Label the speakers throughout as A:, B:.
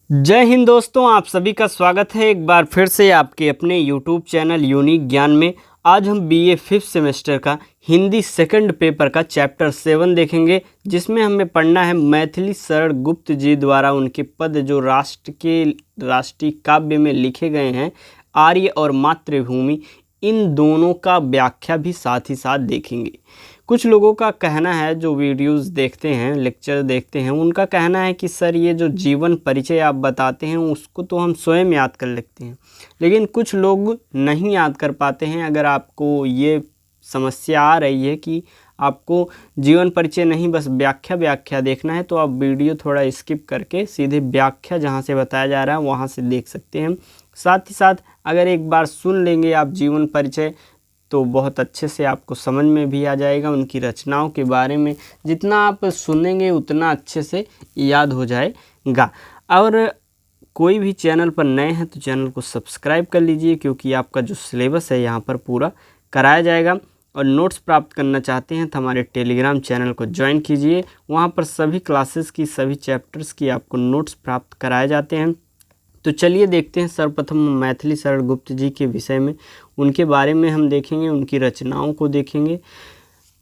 A: जय हिंद दोस्तों, आप सभी का स्वागत है एक बार फिर से आपके अपने यूट्यूब चैनल यूनिक ज्ञान में। आज हम बीए 5th सेमेस्टर का हिंदी सेकंड पेपर का चैप्टर 7 देखेंगे, जिसमें हमें पढ़ना है मैथिली शरण गुप्त जी द्वारा उनके पद जो राष्ट्रीय काव्य में लिखे गए हैं, आर्य और मातृभूमि, इन दोनों का व्याख्या भी साथ ही साथ देखेंगे। कुछ लोगों का कहना है, जो वीडियोस देखते हैं, लेक्चर देखते हैं, उनका कहना है कि सर ये जो जीवन परिचय आप बताते हैं उसको तो हम स्वयं याद कर लेते हैं, लेकिन कुछ लोग नहीं याद कर पाते हैं। अगर आपको ये समस्या आ रही है कि आपको जीवन परिचय नहीं बस व्याख्या देखना है, तो आप वीडियो थोड़ा स्किप करके सीधे व्याख्या जहाँ से बताया जा रहा है वहाँ से देख सकते हैं। साथ ही साथ अगर एक बार सुन लेंगे आप जीवन परिचय, तो बहुत अच्छे से आपको समझ में भी आ जाएगा उनकी रचनाओं के बारे में। जितना आप सुनेंगे उतना अच्छे से याद हो जाएगा। और कोई भी चैनल पर नए हैं तो चैनल को सब्सक्राइब कर लीजिए, क्योंकि आपका जो सिलेबस है यहाँ पर पूरा कराया जाएगा। और नोट्स प्राप्त करना चाहते हैं तो हमारे टेलीग्राम चैनल को ज्वाइन कीजिए, वहाँ पर सभी क्लासेस की, सभी चैप्टर्स की आपको नोट्स प्राप्त कराए जाते हैं। तो चलिए देखते हैं सर्वप्रथम मैथिली शरण गुप्त जी के विषय में, उनके बारे में हम देखेंगे, उनकी रचनाओं को देखेंगे।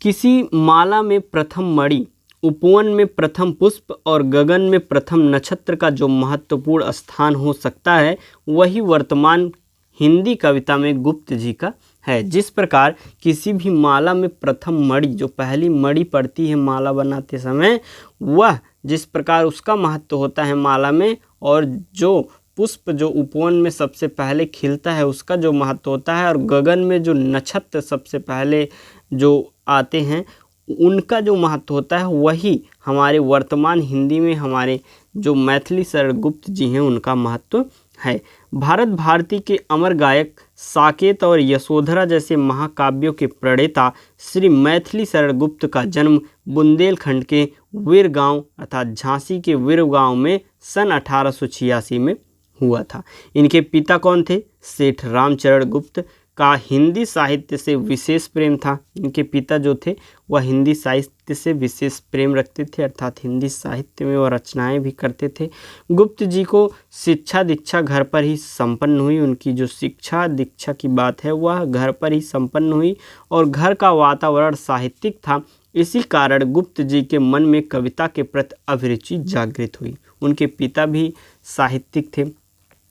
A: किसी माला में प्रथम मणि, उपवन में प्रथम पुष्प और गगन में प्रथम नक्षत्र का जो महत्वपूर्ण स्थान हो सकता है, वही वर्तमान हिंदी कविता में गुप्त जी का है। जिस प्रकार किसी भी माला में प्रथम मणि, जो पहली मणि पड़ती है माला बनाते समय, वह जिस प्रकार उसका महत्व होता है माला में, और जो पुष्प जो उपवन में सबसे पहले खिलता है उसका जो महत्व होता है, और गगन में जो नक्षत्र सबसे पहले जो आते हैं उनका जो महत्व होता है, वही हमारे वर्तमान हिंदी में हमारे जो मैथिली शरण गुप्त जी हैं उनका महत्व है। भारत भारती के अमर गायक साकेत और यशोधरा जैसे महाकाव्यों के प्रणेता श्री मैथिली शरण गुप्त का जन्म बुंदेलखंड के वीर गांव अर्थात झांसी के वीर गांव में सन 1886 में हुआ था। इनके पिता कौन थे? सेठ रामचरण गुप्त का हिंदी साहित्य से विशेष प्रेम था। इनके पिता जो थे वह हिंदी साहित्य से विशेष प्रेम रखते थे, अर्थात हिंदी साहित्य में वह रचनाएं भी करते थे। गुप्त जी को शिक्षा दीक्षा घर पर ही संपन्न हुई। उनकी जो शिक्षा दीक्षा की बात है वह घर पर ही संपन्न हुई, और घर का वातावरण साहित्यिक था। इसी कारण गुप्त जी के मन में कविता के प्रति अभिरुचि जागृत हुई। उनके पिता भी साहित्यिक थे,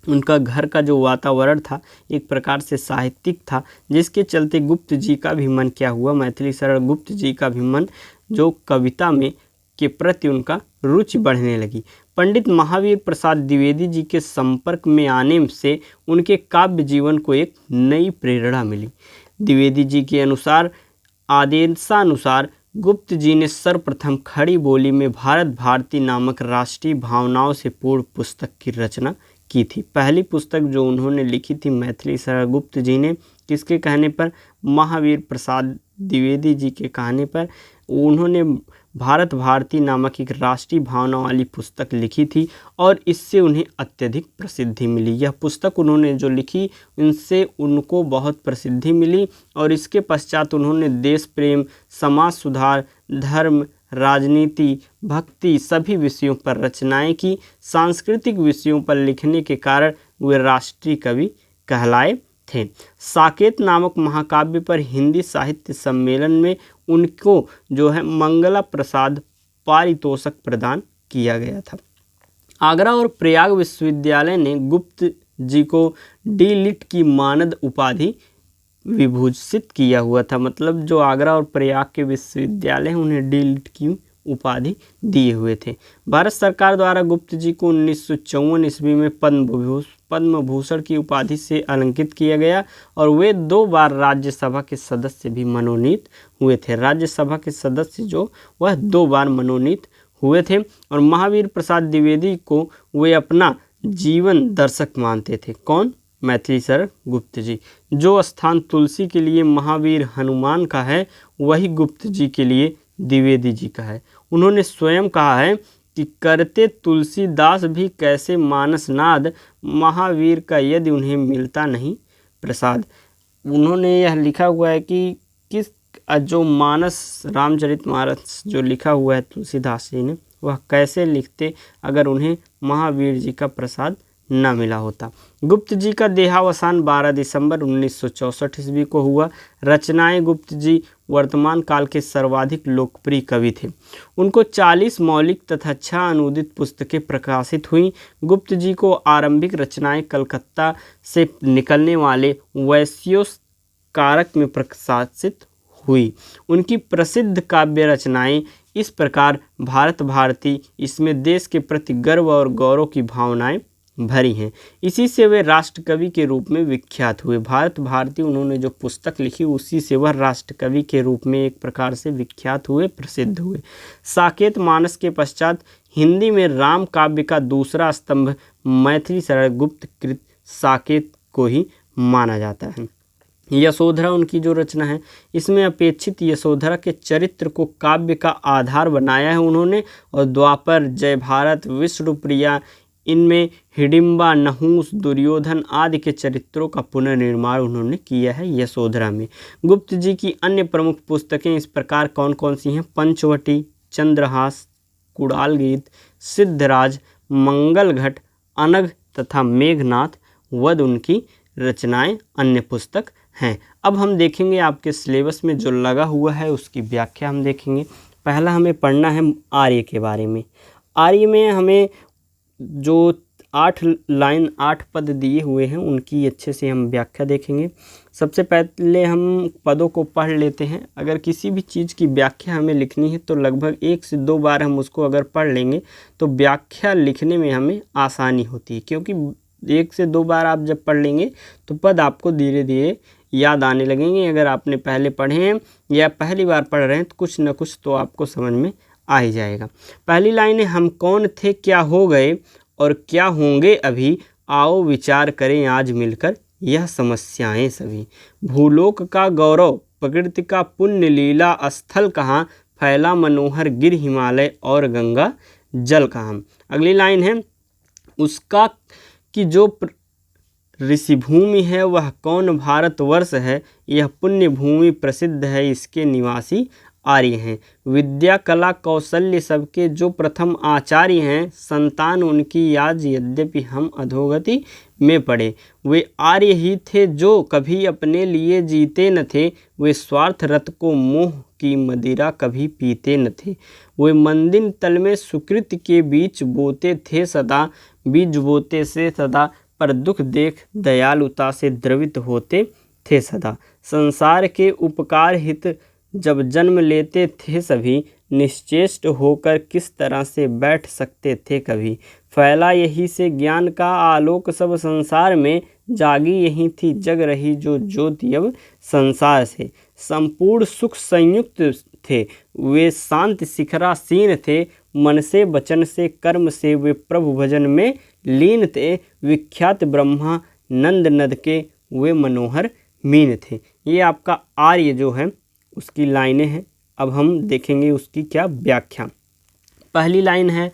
A: उनका घर का जो वातावरण था एक प्रकार से साहित्यिक था, जिसके चलते गुप्त जी का भी मन क्या हुआ, मैथिली शरण गुप्त जी का भी मन जो कविता में के प्रति उनका रुचि बढ़ने लगी। पंडित महावीर प्रसाद द्विवेदी जी के संपर्क में आने से उनके काव्य जीवन को एक नई प्रेरणा मिली। द्विवेदी जी के अनुसार आदेशानुसार गुप्त जी ने सर्वप्रथम खड़ी बोली में भारत भारती नामक राष्ट्रीय भावनाओं से पूर्ण पुस्तक की रचना की थी। पहली पुस्तक जो उन्होंने लिखी थी मैथिली शरण गुप्त जी ने, किसके कहने पर? महावीर प्रसाद द्विवेदी जी के कहने पर उन्होंने भारत भारती नामक एक राष्ट्रीय भावना वाली पुस्तक लिखी थी, और इससे उन्हें अत्यधिक प्रसिद्धि मिली। यह पुस्तक उन्होंने जो लिखी इनसे उनको बहुत प्रसिद्धि मिली, और इसके पश्चात उन्होंने देश प्रेम, समाज सुधार, धर्म, राजनीति, भक्ति सभी विषयों पर रचनाएं की। सांस्कृतिक विषयों पर लिखने के कारण वे राष्ट्रीय कवि कहलाए थे। साकेत नामक महाकाव्य पर हिंदी साहित्य सम्मेलन में उनको जो है मंगला प्रसाद पारितोषक प्रदान किया गया था। आगरा और प्रयाग विश्वविद्यालय ने गुप्त जी को डी.लिट की मानद उपाधि विभूषित किया हुआ था। मतलब जो आगरा और प्रयाग के विश्वविद्यालय उन्हें डी.लिट की उपाधि दिए हुए थे। भारत सरकार द्वारा गुप्त जी को 1954 ईस्वी में पद्म भूषण की उपाधि से अलंकृत किया गया, और वे 2 बार राज्यसभा के सदस्य भी मनोनीत हुए थे। राज्यसभा के सदस्य जो वह 2 बार मनोनीत हुए थे। और महावीर प्रसाद द्विवेदी को वे अपना जीवन दर्शक मानते थे। कौन? मैथिली शरण गुप्त जी। जो स्थान तुलसी के लिए महावीर हनुमान का है, वही गुप्त जी के लिए द्विवेदी जी का है। उन्होंने स्वयं कहा है कि करते तुलसीदास भी कैसे मानस नाद, महावीर का यदि उन्हें मिलता नहीं प्रसाद। उन्होंने यह लिखा हुआ है कि किस जो मानस रामचरितमानस जो लिखा हुआ है तुलसीदास जी ने, वह कैसे लिखते अगर उन्हें महावीर जी का प्रसाद न मिला होता। गुप्त जी का देहावसान 12 दिसंबर 1964 ईस्वी को हुआ। रचनाएं गुप्त जी वर्तमान काल के सर्वाधिक लोकप्रिय कवि थे। उनको 40 मौलिक तथा 6 अनुदित पुस्तकें प्रकाशित हुईं। गुप्त जी को आरंभिक रचनाएं कलकत्ता से निकलने वाले वैश्यों में प्रकाशित हुई। उनकी प्रसिद्ध काव्य रचनाएं इस प्रकार भारत भारती, इसमें देश के प्रति गर्व और गौरव की भावनाएं भरी हैं। इसी से वे राष्ट्र कवि के रूप में विख्यात हुए। भारत भारती उन्होंने जो पुस्तक लिखी उसी से वह राष्ट्र कवि के रूप में एक प्रकार से विख्यात हुए, प्रसिद्ध हुए। साकेत मानस के पश्चात हिंदी में राम काव्य का दूसरा स्तंभ मैथिली सरल गुप्त कृत साकेत को ही माना जाता है। यशोधरा उनकी जो रचना है, इसमें अपेक्षित यशोधरा के चरित्र को काव्य का आधार बनाया है उन्होंने। और द्वापर, जय भारत, विष्णुप्रिया, इनमें हिडिंबा, नहुस, दुर्योधन आदि के चरित्रों का पुनर्निर्माण उन्होंने किया है यशोधरा में। गुप्त जी की अन्य प्रमुख पुस्तकें इस प्रकार कौन कौन सी हैं? पंचवटी, चंद्रहास, कुड़ाल गीत, सिद्धराज, मंगलघट, अनघ तथा मेघनाथ वध उनकी रचनाएं अन्य पुस्तक हैं। अब हम देखेंगे आपके सिलेबस में जो लगा हुआ है उसकी व्याख्या हम देखेंगे। पहला हमें पढ़ना है आर्य के बारे में। आर्य में हमें जो 8 लाइन 8 पद दिए हुए हैं उनकी अच्छे से हम व्याख्या देखेंगे। सबसे पहले हम पदों को पढ़ लेते हैं। अगर किसी भी चीज़ की व्याख्या हमें लिखनी है तो लगभग 1 से 2 बार हम उसको अगर पढ़ लेंगे तो व्याख्या लिखने में हमें आसानी होती है, क्योंकि 1 से 2 बार आप जब पढ़ लेंगे तो पद आपको धीरे धीरे याद आने लगेंगे। अगर आपने पहले पढ़े हैं या पहली बार पढ़ रहे हैं तो कुछ न कुछ तो आपको समझ में आ ही जाएगा। पहली लाइन है, हम कौन थे क्या हो गए और क्या होंगे अभी, आओ विचार करें आज मिलकर यह समस्याएं सभी। भूलोक का गौरव, प्रकृति का पुण्य लीला स्थल कहाँ, फैला मनोहर गिर हिमालय और गंगा जल कहाँ। अगली लाइन है, उसका कि जो ऋषि भूमि है वह कौन भारतवर्ष है, यह पुण्य भूमि प्रसिद्ध है इसके निवासी आर्य हैं। विद्या कला कौशल्य सबके जो प्रथम आचार्य हैं, संतान उनकी आज यद्यपि हम अधोगति में पड़े। वे आर्य ही थे जो कभी अपने लिए जीते न थे, वे स्वार्थ रत को मोह की मदिरा कभी पीते न थे। वे मंदिर तल में सुकृत के बीच बोते थे सदा, बीज बोते से सदा पर दुख देख दयालुता से द्रवित होते थे सदा। संसार के उपकार हित जब जन्म लेते थे सभी, निश्चेष्ट होकर किस तरह से बैठ सकते थे कभी। फैला यही से ज्ञान का आलोक सब संसार में, जागी यही थी जग रही जो ज्योति अब संसार से। संपूर्ण सुख संयुक्त थे वे शांत शिखरासीन थे, मन से वचन से कर्म से वे प्रभु भजन में लीन थे। विख्यात ब्रह्मा नंद नद के वे मनोहर मीन थे। ये आपका आर्य जो है उसकी लाइनें हैं। अब हम देखेंगे उसकी क्या व्याख्या। पहली लाइन है,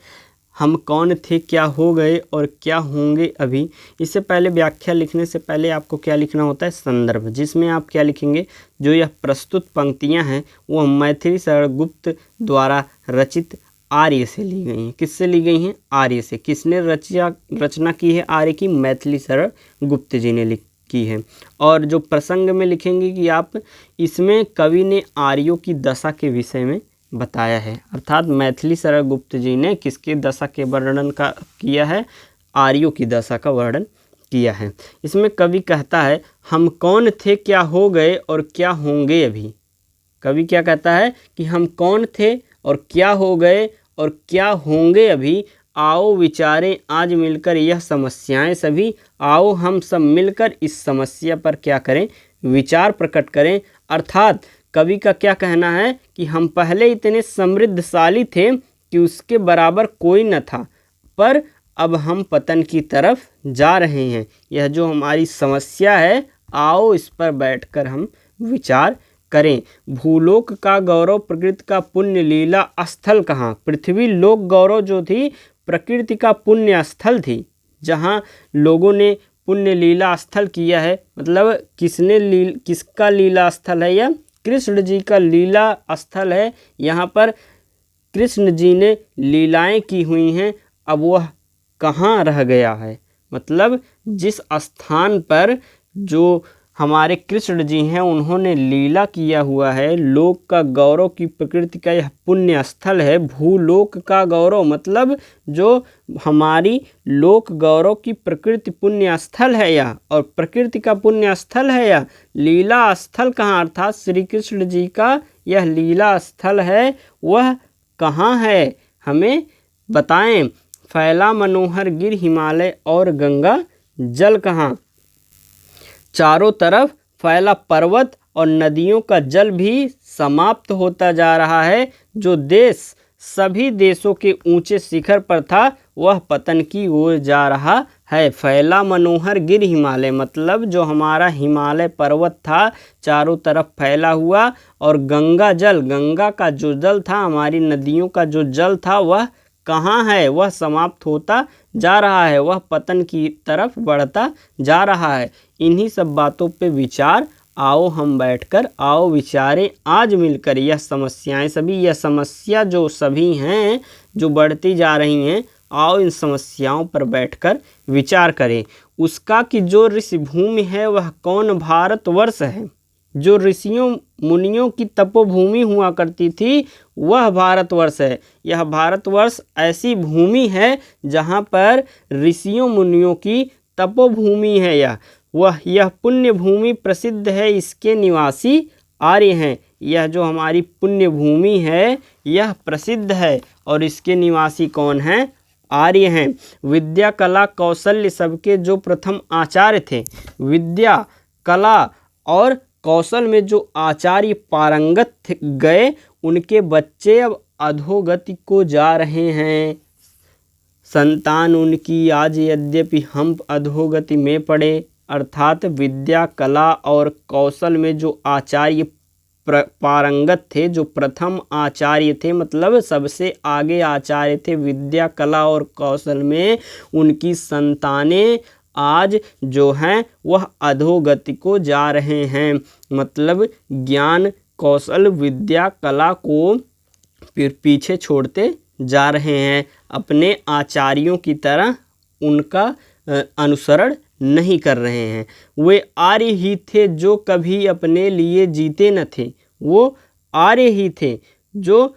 A: हम कौन थे क्या हो गए और क्या होंगे अभी। इससे पहले व्याख्या लिखने से पहले आपको क्या लिखना होता है? संदर्भ, जिसमें आप क्या लिखेंगे? जो यह प्रस्तुत पंक्तियां हैं वह मैथिली सरल गुप्त द्वारा रचित आर्य से ली गई हैं। किससे ली गई हैं? आर्य से। किसने रचना की है आर्य की? मैथिली सरल गुप्त जी ने की है। और जो प्रसंग में लिखेंगे कि आप इसमें कवि ने आर्यों की दशा के विषय में बताया है, अर्थात मैथिली सरल गुप्त जी ने किसके दशा के वर्णन का किया है? आर्यों की दशा का वर्णन किया है। इसमें कवि कहता है, हम कौन थे क्या हो गए और क्या होंगे अभी। कवि क्या कहता है कि हम कौन थे और क्या हो गए और क्या होंगे अभी, आओ विचारें आज मिलकर यह समस्याएं सभी। आओ हम सब मिलकर इस समस्या पर क्या करें? विचार प्रकट करें। अर्थात कवि का क्या कहना है कि हम पहले इतने समृद्धशाली थे कि उसके बराबर कोई न था, पर अब हम पतन की तरफ जा रहे हैं। यह जो हमारी समस्या है, आओ इस पर बैठकर हम विचार करें। भूलोक का गौरव, प्रकृति का पुण्य लीला स्थल कहाँ। पृथ्वी लोक गौरव जो थी प्रकृति का पुण्य स्थल थी, जहाँ लोगों ने पुण्य लीला स्थल किया है। मतलब किसका लीला स्थल है? यह कृष्ण जी का लीला स्थल है। यहाँ पर कृष्ण जी ने लीलाएं की हुई हैं, अब वह कहाँ रह गया है। मतलब जिस स्थान पर जो हमारे कृष्ण जी हैं उन्होंने लीला किया हुआ है, लोक का गौरव की प्रकृति का यह पुण्य स्थल है। भूलोक का गौरव मतलब जो हमारी लोक गौरव की प्रकृति पुण्य स्थल है यह, और प्रकृति का पुण्य स्थल है यह। लीला स्थल कहाँ, अर्थात श्री कृष्ण जी का यह लीला स्थल है, वह कहाँ है, हमें बताएं। फैला मनोहर गिर हिमालय और गंगा जल कहाँ। चारों तरफ फैला पर्वत और नदियों का जल भी समाप्त होता जा रहा है। जो देश सभी देशों के ऊंचे शिखर पर था वह पतन की ओर जा रहा है। फैला मनोहर गिर हिमालय मतलब जो हमारा हिमालय पर्वत था चारों तरफ फैला हुआ, और गंगा जल, गंगा का जो जल था, हमारी नदियों का जो जल था वह कहाँ है, वह समाप्त होता जा रहा है, वह पतन की तरफ बढ़ता जा रहा है। इन्हीं सब बातों पे विचार, आओ हम बैठकर आओ विचारें आज मिलकर यह समस्याएं सभी, यह समस्या जो सभी हैं जो बढ़ती जा रही हैं, आओ इन समस्याओं पर बैठकर विचार करें। उसका कि जो ऋषि भूमि है वह कौन भारतवर्ष है। जो ऋषियों मुनियों की तपोभूमि हुआ करती थी वह भारतवर्ष है। यह भारतवर्ष ऐसी भूमि है जहाँ पर ऋषियों मुनियों की तपोभूमि है। यह पुण्य भूमि प्रसिद्ध है, इसके निवासी आर्य हैं। यह जो हमारी पुण्य भूमि है यह प्रसिद्ध है और इसके निवासी कौन हैं, आर्य हैं। विद्या कला कौशल्य सबके जो प्रथम आचार्य थे, विद्या कला और कौशल में जो आचार्य पारंगत गए उनके बच्चे अब अधोगति को जा रहे हैं। संतान उनकी आज यद्यपि हम अधोगति में पड़े, अर्थात विद्या कला और कौशल में जो आचार्य पारंगत थे, जो प्रथम आचार्य थे, मतलब सबसे आगे आचार्य थे विद्या कला और कौशल में, उनकी संतानें आज जो हैं वह अधोगति को जा रहे हैं। मतलब ज्ञान कौशल विद्या कला को फिर पीछे छोड़ते जा रहे हैं, अपने आचार्यों की तरह उनका अनुसरण नहीं कर रहे हैं। वे आर्य ही थे जो कभी अपने लिए जीते न थे। वो आर्य ही थे जो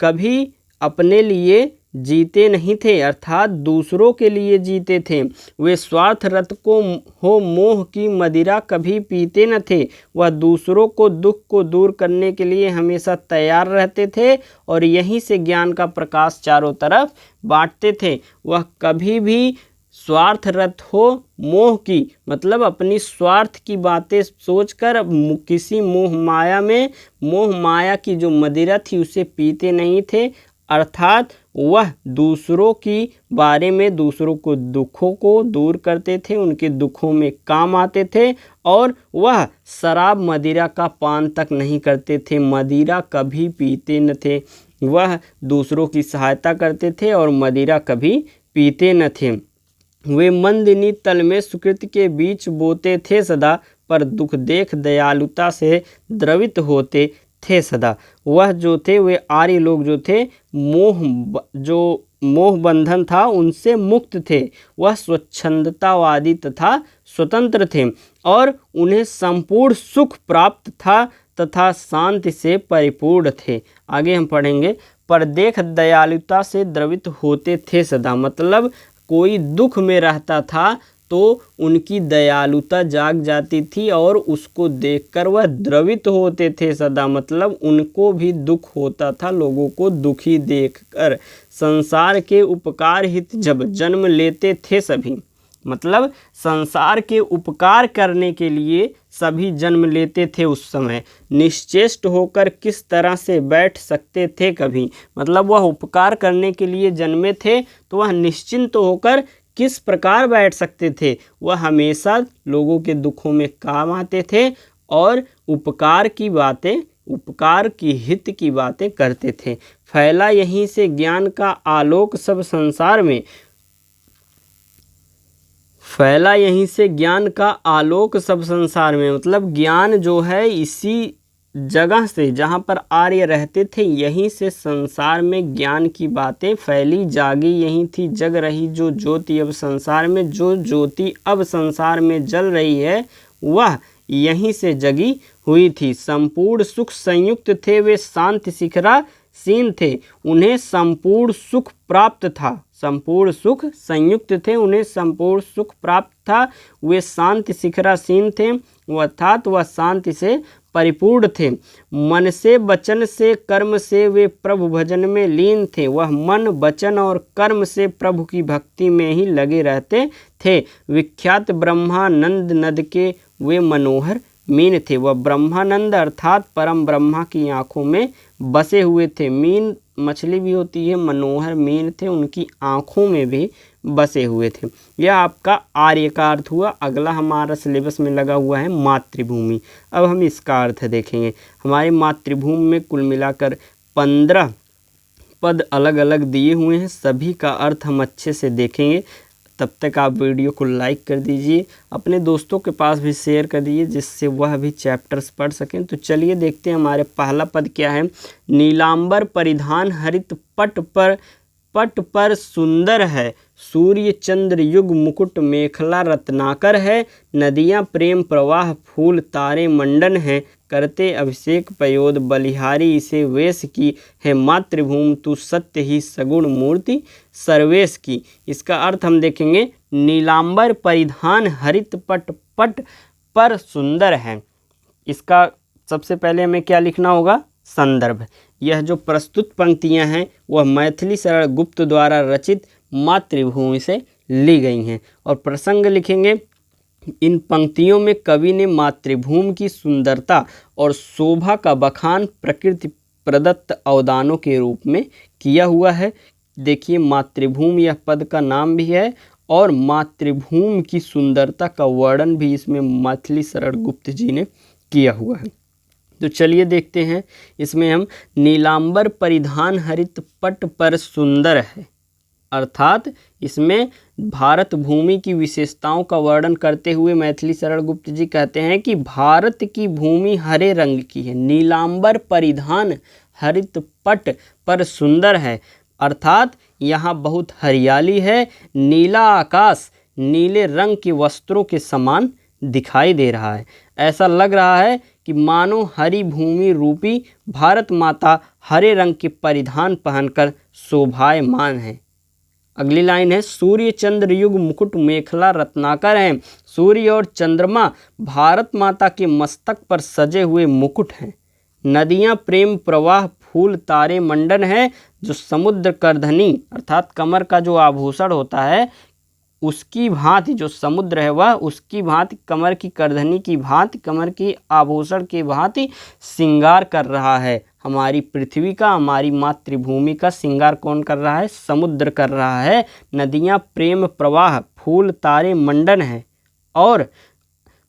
A: कभी अपने लिए जीते नहीं थे, अर्थात दूसरों के लिए जीते थे। वे स्वार्थ रत को हो मोह की मदिरा कभी पीते न थे। वह दूसरों को दुख को दूर करने के लिए हमेशा तैयार रहते थे और यहीं से ज्ञान का प्रकाश चारों तरफ बांटते थे। वह कभी भी स्वार्थरत हो मोह की, मतलब अपनी स्वार्थ की बातें सोचकर किसी मोह माया की जो मदिरा थी उसे पीते नहीं थे, अर्थात वह दूसरों की बारे में दूसरों को दुखों को दूर करते थे, उनके दुखों में काम आते थे, और वह शराब मदिरा का पान तक नहीं करते थे, मदिरा कभी पीते न थे। वह दूसरों की सहायता करते थे और मदिरा कभी पीते न थे। वे मंदिनी तल में सुकृति के बीच बोते थे सदा, पर दुख देख दयालुता से द्रवित होते थे सदा। वह जो थे वे आर्य लोग जो थे मोह बंधन था उनसे मुक्त थे। वह स्वच्छंदतावादी तथा स्वतंत्र थे और उन्हें संपूर्ण सुख प्राप्त था तथा शांति से परिपूर्ण थे। आगे हम पढ़ेंगे, पर देख दयालुता से द्रवित होते थे सदा, मतलब कोई दुख में रहता था तो उनकी दयालुता जाग जाती थी और उसको देखकर वह द्रवित होते थे सदा, मतलब उनको भी दुख होता था लोगों को दुखी देखकर। संसार के उपकार हित जब जन्म लेते थे सभी, मतलब संसार के उपकार करने के लिए सभी जन्म लेते थे उस समय। निश्चेष्ट होकर किस तरह से बैठ सकते थे कभी, मतलब वह उपकार करने के लिए जन्मे थे तो वह निश्चिंत होकर किस प्रकार बैठ सकते थे। वह हमेशा लोगों के दुखों में काम आते थे और उपकार की हित की बातें करते थे। फैला यहीं से ज्ञान का आलोक सब संसार में, फैला यहीं से ज्ञान का आलोक सब संसार में, मतलब ज्ञान जो है इसी जगह से, जहाँ पर आर्य रहते थे, यहीं से संसार में ज्ञान की बातें फैली जागी, यहीं थी जग रही जो ज्योति अब संसार में, जो ज्योति अब संसार में जल रही है वह यहीं से जगी हुई थी। संपूर्ण सुख संयुक्त थे वे शांति शिखरासीन थे, उन्हें संपूर्ण सुख प्राप्त था। संपूर्ण सुख संयुक्त थे, उन्हें संपूर्ण सुख प्राप्त था। वे शांति शिखरासीन थे, अर्थात वह शांति से परिपूर्ण थे। मन से वचन से कर्म से वे प्रभु भजन में लीन थे। वह मन वचन और कर्म से प्रभु की भक्ति में ही लगे रहते थे। विख्यात ब्रह्मानंद नद के वे मनोहर मीन थे। वह ब्रह्मानंद अर्थात परम ब्रह्मा की आँखों में बसे हुए थे। मीन मछली भी होती है, मनोहर मीन थे, उनकी आँखों में भी बसे हुए थे। यह आपका आर्य का अर्थ हुआ। अगला हमारा सिलेबस में लगा हुआ है मातृभूमि। अब हम इसका अर्थ देखेंगे। हमारे मातृभूमि में कुल मिलाकर 15 पद अलग अलग दिए हुए हैं, सभी का अर्थ हम अच्छे से देखेंगे। तब तक आप वीडियो को लाइक कर दीजिए, अपने दोस्तों के पास भी शेयर कर दीजिए जिससे वह भी चैप्टर्स पढ़ सकें। तो चलिए देखते हैं हमारे पहला पद क्या है। नीलांबर परिधान हरित पट पर सुंदर है, सूर्य चंद्र युग मुकुट मेखला रत्नाकर है। नदियाँ प्रेम प्रवाह फूल तारे मंडन है, करते अभिषेक पयोद बलिहारी इसे वेश की है। मातृभूमि तू सत्य ही सगुण मूर्ति सर्वेश की। इसका अर्थ हम देखेंगे। नीलांबर परिधान हरित पट पर सुंदर है। इसका सबसे पहले हमें क्या लिखना होगा? संदर्भ। यह जो प्रस्तुत पंक्तियां हैं वह मैथिली शरण गुप्त द्वारा रचित मातृभूमि से ली गई हैं। और प्रसंग लिखेंगे। इन पंक्तियों में कवि ने मातृभूमि की सुंदरता और शोभा का बखान प्रकृति प्रदत्त अवदानों के रूप में किया हुआ है। देखिए, मातृभूमि यह पद का नाम भी है और मातृभूमि की सुंदरता का वर्णन भी इसमें मैथिली शरण गुप्त जी ने किया हुआ है। तो चलिए देखते हैं। इसमें हम नीलांबर परिधान हरित पट पर सुंदर है, अर्थात इसमें भारत भूमि की विशेषताओं का वर्णन करते हुए मैथिली शरण गुप्त जी कहते हैं कि भारत की भूमि हरे रंग की है। नीलांबर परिधान हरित पट पर सुंदर है, अर्थात यहाँ बहुत हरियाली है। नीला आकाश नीले रंग के वस्त्रों के समान दिखाई दे रहा है। ऐसा लग रहा है कि मानो हरी भूमि रूपी भारत माता हरे रंग के परिधान पहनकर शोभायमान है। अगली लाइन है। सूर्य चंद्र युग मुकुट मेखला रत्नाकर हैं। सूर्य और चंद्रमा भारत माता के मस्तक पर सजे हुए मुकुट हैं। नदियाँ प्रेम प्रवाह फूल तारे मंडन है। जो समुद्र करधनी अर्थात कमर का जो आभूषण होता है उसकी भांति, जो समुद्र है वह उसकी भांति, कमर की करधनी की भांति, कमर की आभूषण की भांति श्रृंगार कर रहा है। हमारी पृथ्वी का, हमारी मातृभूमि का श्रृंगार कौन कर रहा है? समुद्र कर रहा है। नदियाँ प्रेम प्रवाह फूल तारे मंडन है और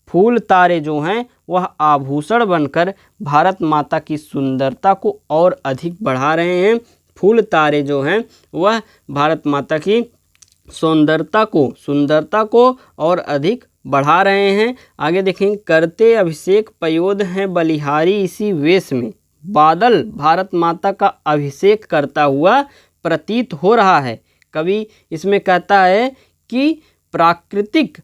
A: फूल तारे जो हैं वह आभूषण बनकर भारत माता की सुंदरता को और अधिक बढ़ा रहे हैं। फूल तारे जो हैं वह भारत माता की सुंदरता को और अधिक बढ़ा रहे हैं। आगे देखें। करते अभिषेक पयोद हैं बलिहारी इसी वेश में। बादल भारत माता का अभिषेक करता हुआ प्रतीत हो रहा है। कवि इसमें कहता है कि प्राकृतिक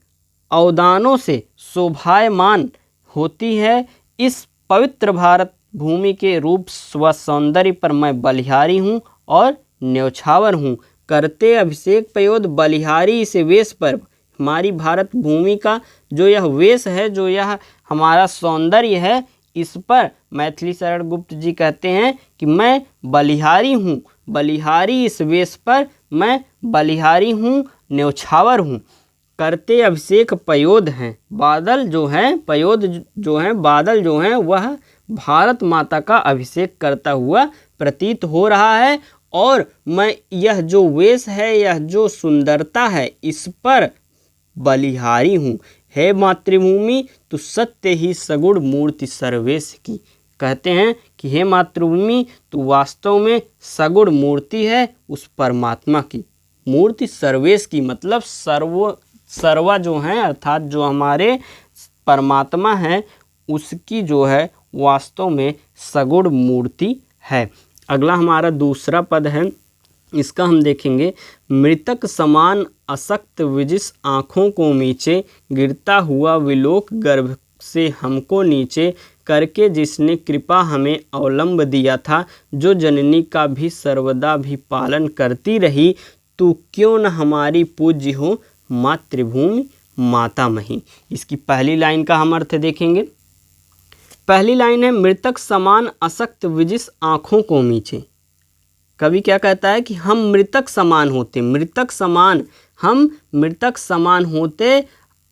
A: अवदानों से शोभायमान होती है इस पवित्र भारत भूमि के रूप व सौंदर्य पर मैं बलिहारी हूँ और न्यौछावर हूँ। करते अभिषेक पयोद बलिहारी इस वेश पर, हमारी भारत भूमि का जो यह वेश है, जो यह हमारा सौंदर्य है, इस पर मैथिली शरण गुप्त जी कहते हैं कि मैं बलिहारी हूँ। बलिहारी इस वेश पर मैं बलिहारी हूँ, न्यौछावर हूँ। करते अभिषेक पयोद हैं। बादल जो हैं, पयोद जो हैं, बादल जो हैं वह भारत माता का अभिषेक करता हुआ प्रतीत हो रहा है और मैं यह जो वेश है, यह जो सुंदरता है, इस पर बलिहारी हूँ। हे मातृभूमि तू सत्य ही सगुण मूर्ति सर्वेश की। कहते हैं कि हे मातृभूमि तू वास्तव में सगुण मूर्ति है उस परमात्मा की। मूर्ति सर्वेश की मतलब सर्वा जो है, अर्थात जो हमारे परमात्मा है उसकी जो है वास्तव में सगुण मूर्ति है। अगला हमारा दूसरा पद है, इसका हम देखेंगे। मृतक समान असक्त विजिस आँखों को मीचे, गिरता हुआ विलोक गर्भ से हमको नीचे, करके जिसने कृपा हमें अवलंब दिया था, जो जननी का भी सर्वदा भी पालन करती रही, तू क्यों न हमारी पूज्य हो मातृभूमि माता मही। इसकी पहली लाइन का हम अर्थ देखेंगे। पहली लाइन है, मृतक समान असक्त विजिस आँखों को मीचे। कवि क्या कहता है कि हम मृतक समान होते, मृतक समान, हम मृतक समान होते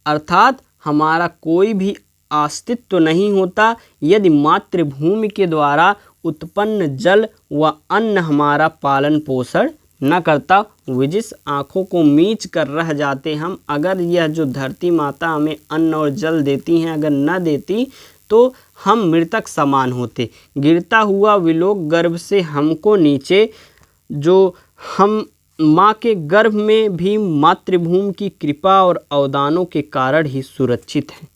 A: अर्थात हमारा कोई भी अस्तित्व नहीं होता यदि मातृभूमि के द्वारा उत्पन्न जल व अन्न हमारा पालन पोषण न करता। विजिस आँखों को मीच कर रह जाते हम, अगर यह जो धरती माता हमें अन्न और जल देती हैं अगर न देती तो हम मृतक समान होते। गिरता हुआ विलोक गर्भ से हमको नीचे, जो हम माँ के गर्भ में भी मातृभूमि की कृपा और अवदानों के कारण ही सुरक्षित हैं।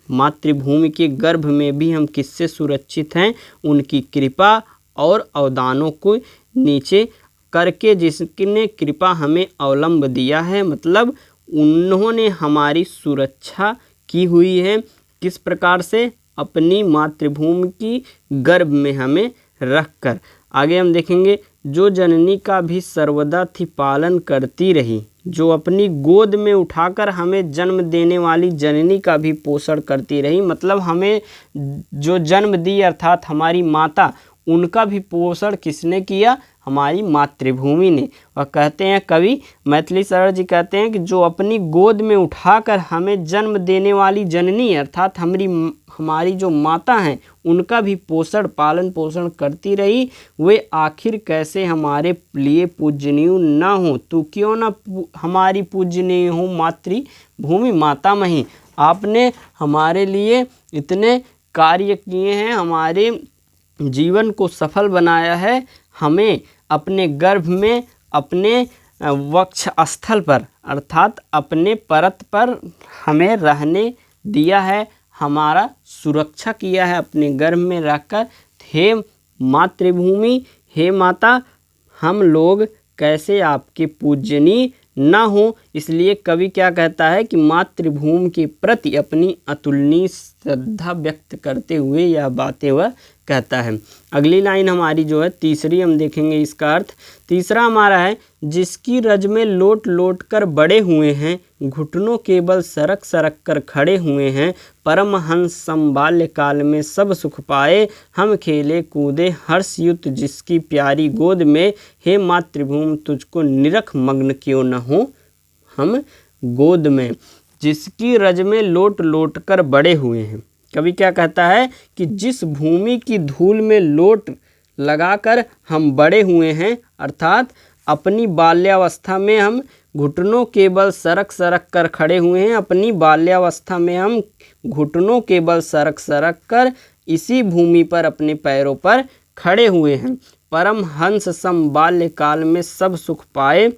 A: मातृभूमि के गर्भ में भी हम किससे सुरक्षित हैं? उनकी कृपा और अवदानों को नीचे करके जिसने कृपा हमें अवलंब दिया है, मतलब उन्होंने हमारी सुरक्षा की हुई है। किस प्रकार से? अपनी मातृभूमि की गर्भ में हमें रखकर। आगे हम देखेंगे, जो जननी का भी सर्वदा थी पालन करती रही, जो अपनी गोद में उठाकर हमें जन्म देने वाली जननी का भी पोषण करती रही, मतलब हमें जो जन्म दी अर्थात हमारी माता, उनका भी पोषण किसने किया? हमारी मातृभूमि ने। और कहते हैं कवि मैथिली शरण जी कहते हैं कि जो अपनी गोद में उठाकर हमें जन्म देने वाली जननी अर्थात हमारी जो माता हैं उनका भी पोषण पालन पोषण करती रही, वे आखिर कैसे हमारे लिए पूजनीय ना हो। तू क्यों ना हमारी पूजनीय हो मातृभूमि माता मही। आपने हमारे लिए इतने कार्य किए हैं, हमारे जीवन को सफल बनाया है, हमें अपने गर्भ में अपने वक्ष स्थल पर अर्थात अपने परत पर हमें रहने दिया है, हमारा सुरक्षा किया है अपने गर्भ में रखकर। हे मातृभूमि, हे माता, हम लोग कैसे आपके पूजनीय ना हो। इसलिए कवि क्या कहता है कि मातृभूमि के प्रति अपनी अतुलनीय श्रद्धा व्यक्त करते हुए यह बातें वह कहता है। अगली लाइन हमारी जो है तीसरी, हम देखेंगे इसका अर्थ। तीसरा हमारा है, जिसकी रज में लोट लोट कर बड़े हुए हैं, घुटनों के बल सरक सरक कर खड़े हुए हैं, परमहंस सम बाल्यकाल में सब सुख पाए, हम खेले कूदे हर्षयुत जिसकी प्यारी गोद में, हे मातृभूमि तुझको निरख मग्न क्यों न हो हम गोद में। जिसकी रज में लोट लोट कर बड़े हुए हैं, कवि क्या कहता है कि जिस भूमि की धूल में लोट लगाकर हम बड़े हुए हैं अर्थात अपनी बाल्यावस्था में हम घुटनों के बल सरक सरक कर खड़े हुए हैं, अपनी बाल्यावस्था में हम घुटनों के बल सरक सरक कर इसी भूमि पर अपने पैरों पर खड़े हुए हैं। परम हंस सम बाल्यकाल में सब सुख पाए,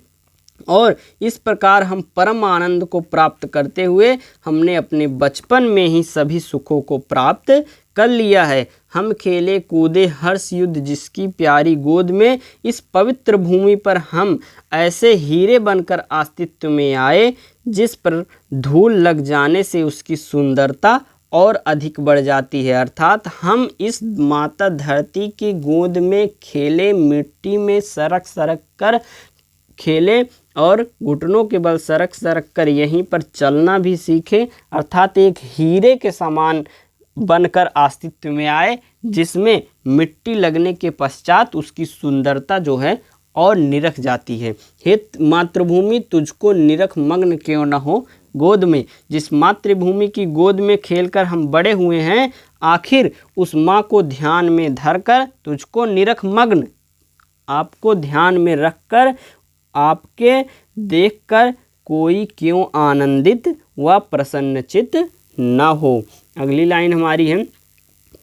A: और इस प्रकार हम परम आनंद को प्राप्त करते हुए हमने अपने बचपन में ही सभी सुखों को प्राप्त कर लिया है। हम खेले कूदे हर्ष युद्ध जिसकी प्यारी गोद में, इस पवित्र भूमि पर हम ऐसे हीरे बनकर अस्तित्व में आए जिस पर धूल लग जाने से उसकी सुंदरता और अधिक बढ़ जाती है। अर्थात हम इस माता धरती की गोद में खेले, मिट्टी में सरक सरक कर खेले और घुटनों के बल सरक सरक कर यहीं पर चलना भी सीखे, अर्थात एक हीरे के समान बनकर अस्तित्व में आए जिसमें मिट्टी लगने के पश्चात उसकी सुंदरता जो है और निरख जाती है। हे मातृभूमि तुझको निरख मग्न क्यों न हो गोद में। जिस मातृभूमि की गोद में खेलकर हम बड़े हुए हैं, आखिर उस माँ को ध्यान में धरकर तुझको निरख मग्न, आपको ध्यान में रखकर आपके देखकर कोई क्यों आनंदित व प्रसन्नचित न हो। अगली लाइन हमारी है,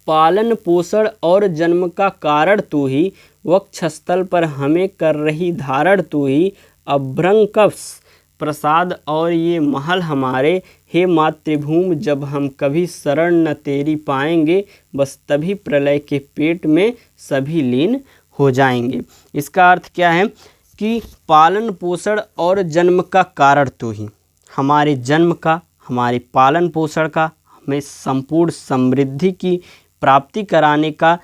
A: पालन पोषण और जन्म का कारण तू ही, वक्षस्थल पर हमें कर रही धारण तू ही, अभ्रंकस प्रसाद और ये महल हमारे, हे मातृभूमि जब हम कभी शरण न तेरी पाएंगे, बस तभी प्रलय के पेट में सभी लीन हो जाएंगे। इसका अर्थ क्या है कि पालन पोषण और जन्म का कारण तो ही, हमारे जन्म का, हमारे पालन पोषण का, हमें संपूर्ण समृद्धि की प्राप्ति कराने का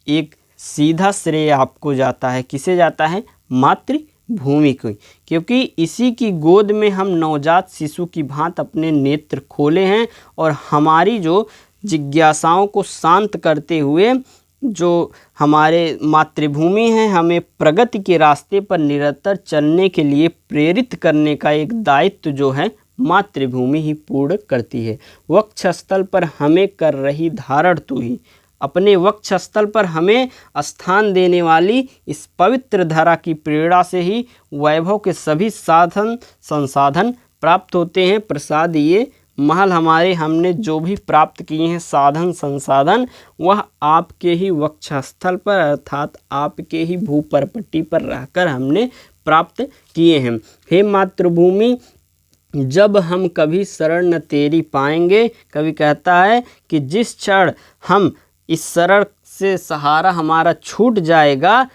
A: एक सीधा श्रेय आपको जाता है। किसे जाता है? मातृभूमि को, क्योंकि इसी की गोद में हम नवजात शिशु की भांति अपने नेत्र खोले हैं और हमारी जो जिज्ञासाओं को शांत करते हुए जो हमारे मातृभूमि है, हमें प्रगति के रास्ते पर निरंतर चलने के लिए प्रेरित करने का एक दायित्व जो है मातृभूमि ही पूर्ण करती है। वक्षस्थल पर हमें कर रही धारण तू ही, अपने वक्षस्थल पर हमें स्थान देने वाली इस पवित्र धरा की प्रेरणा से ही वैभव के सभी साधन संसाधन प्राप्त होते हैं। प्रसाद ये महल हमारे, हमने जो भी प्राप्त किए हैं साधन संसाधन, वह आपके ही वक्षस्थल पर अर्थात आपके ही भूपरपट्टी पर रहकर हमने प्राप्त किए हैं। हे मातृभूमि जब हम कभी शरण न तेरी पाएंगे, कवि कहता है कि जिस क्षण हम इस शरण से सहारा हमारा छूट जाएगा,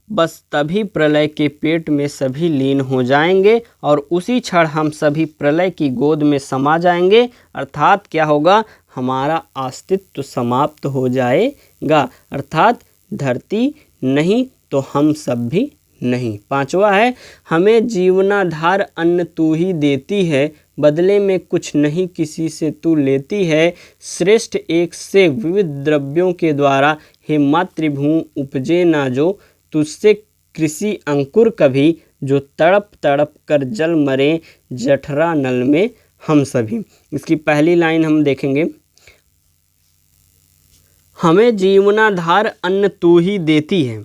A: बस तभी प्रलय के पेट में सभी लीन हो जाएंगे और उसी क्षण हम सभी प्रलय की गोद में समा जाएंगे। अर्थात क्या होगा? हमारा अस्तित्व समाप्त हो जाएगा, अर्थात धरती नहीं तो हम सब भी नहीं। पांचवा है, हमें जीवनाधार अन्न तू ही देती है, बदले में कुछ नहीं किसी से तू लेती है। श्रेष्ठ एक से विविध द्रव्यों के द्वारा हे मातृभूमि उपजे ना जो, तुझसे कृषि अंकुर कभी, जो तड़प तड़प कर जल मरे जठरा नल में हम सभी। इसकी पहली लाइन हम देखेंगे, हमें जीवनाधार अन्न तू ही देती है।